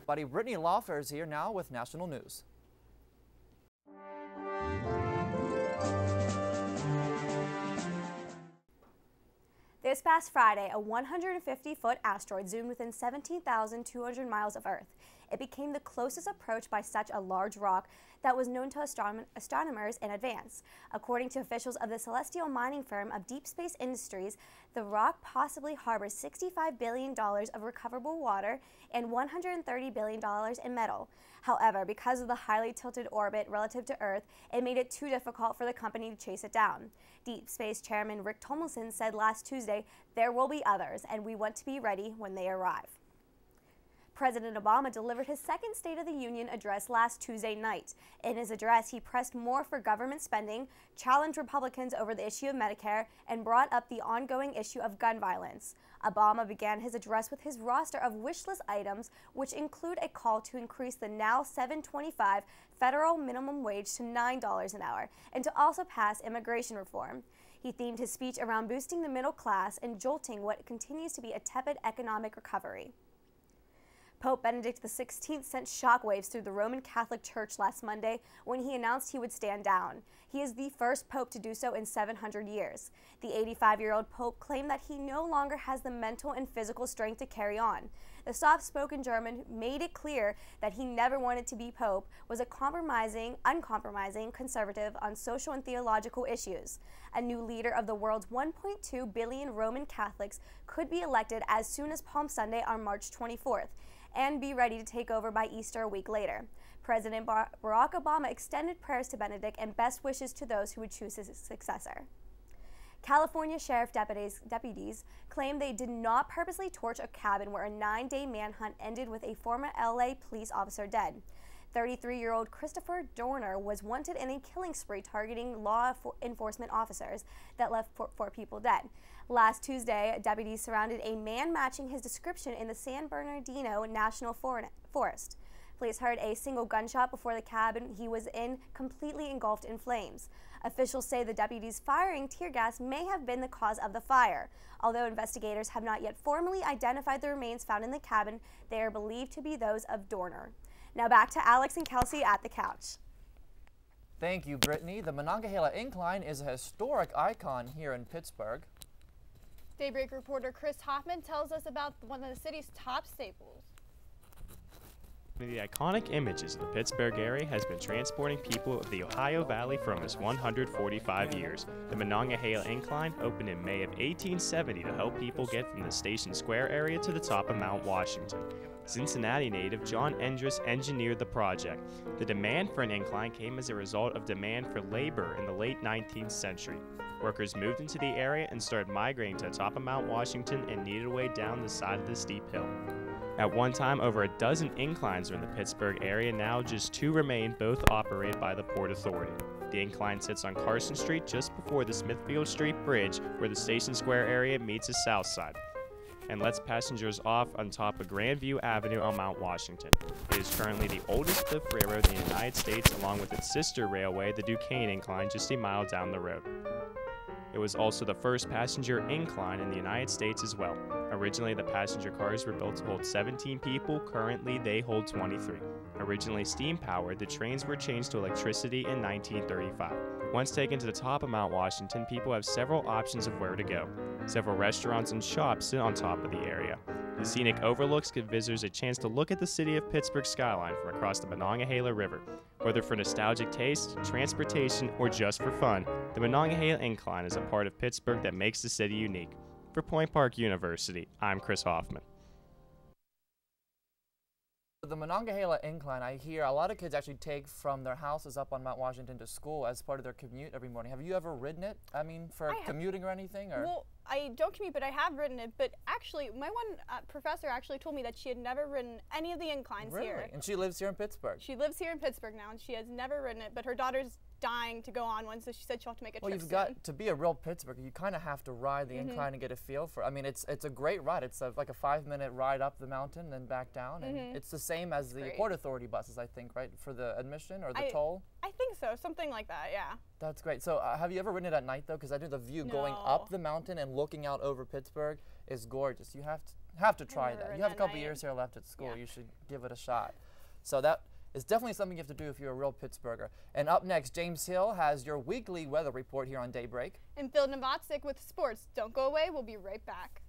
Buddy Brittany Lauffer is here now with national news. This past Friday, a 150-foot asteroid zoomed within 17,200 miles of Earth. It became the closest approach by such a large rock that was known to astronomers in advance. According to officials of the celestial mining firm of Deep Space Industries, the rock possibly harbors $65 billion of recoverable water and $130 billion in metal. However, because of the highly tilted orbit relative to Earth, it made it too difficult for the company to chase it down. Deep Space Chairman Rick Tomlinson said last Tuesday, "There will be others, and we want to be ready when they arrive." President Obama delivered his second State of the Union address last Tuesday night. In his address, he pressed more for government spending, challenged Republicans over the issue of Medicare, and brought up the ongoing issue of gun violence. Obama began his address with his roster of wish list items, which include a call to increase the now $7.25 federal minimum wage to $9 an hour, and to also pass immigration reform. He themed his speech around boosting the middle class and jolting what continues to be a tepid economic recovery. Pope Benedict XVI sent shockwaves through the Roman Catholic Church last Monday when he announced he would stand down. He is the first pope to do so in 700 years. The 85-year-old pope claimed that he no longer has the mental and physical strength to carry on. The soft-spoken German made it clear that he never wanted to be pope, was a uncompromising conservative on social and theological issues. A new leader of the world's 1.2 billion Roman Catholics could be elected as soon as Palm Sunday on March 24th. And be ready to take over by Easter a week later. President Barack Obama extended prayers to Benedict and best wishes to those who would choose his successor. California Sheriff deputies claim they did not purposely torch a cabin where a 9-day manhunt ended with a former LA police officer dead. 33-year-old Christopher Dorner was wanted in a killing spree targeting law enforcement officers that left 4 people dead. Last Tuesday, deputies surrounded a man matching his description in the San Bernardino National Forest. Police heard a single gunshot before the cabin he was in completely engulfed in flames. Officials say the deputies firing tear gas may have been the cause of the fire. Although investigators have not yet formally identified the remains found in the cabin, they are believed to be those of Dorner. Now back to Alex and Kelsey at the couch. Thank you, Brittany. The Monongahela Incline is a historic icon here in Pittsburgh. Daybreak reporter Chris Hoffman tells us about one of the city's top staples. The iconic images of the Pittsburgh area has been transporting people of the Ohio Valley for almost 145 years. The Monongahela Incline opened in May of 1870 to help people get from the Station Square area to the top of Mount Washington. Cincinnati native John Endress engineered the project. The demand for an incline came as a result of demand for labor in the late 19th century. Workers moved into the area and started migrating to the top of Mount Washington and needed a way down the side of the steep hill. At one time, over a dozen inclines were in the Pittsburgh area. Now just 2 remain, both operated by the Port Authority. The incline sits on Carson Street just before the Smithfield Street Bridge, where the Station Square area meets the south side, and lets passengers off on top of Grandview Avenue on Mount Washington. It is currently the oldest cliff railroad in the United States, along with its sister railway, the Duquesne Incline, just a mile down the road. It was also the first passenger incline in the United States as well. Originally, the passenger cars were built to hold 17 people. Currently, they hold 23. Originally steam-powered, the trains were changed to electricity in 1935. Once taken to the top of Mount Washington, people have several options of where to go. Several restaurants and shops sit on top of the area. The scenic overlooks give visitors a chance to look at the city of Pittsburgh skyline from across the Monongahela River. Whether for nostalgic taste, transportation, or just for fun, the Monongahela Incline is a part of Pittsburgh that makes the city unique. For Point Park University, I'm Chris Hoffman. The Monongahela Incline, I hear a lot of kids actually take from their houses up on Mount Washington to school as part of their commute every morning. Have you ever ridden it? I mean, for commuting or anything? Or? Well, I don't commute, but I have ridden it. But actually, my one professor actually told me that she had never ridden any of the inclines here. Really? And she lives here in Pittsburgh? She lives here in Pittsburgh now, and she has never ridden it, but her daughter's dying to go on one, so she said she'll have to make a trip soon. Well, to be a real Pittsburgher, you kind of have to ride the incline and get a feel for it. I mean, it's a great ride. It's like a 5-minute ride up the mountain, then back down, and it's the same as the Port Authority buses, I think, right, for the admission or the toll? I think so, something like that, yeah. That's great. So have you ever ridden it at night, though? Because I know the view going up the mountain and looking out over Pittsburgh is gorgeous. You have to have to try never that. ridden You have a that couple night. years here left at school. Yeah. You should give it a shot. So that is definitely something you have to do if you're a real Pittsburgher. And up next, James Hill has your weekly weather report here on Daybreak. And Phil Novotzik with sports. Don't go away. We'll be right back.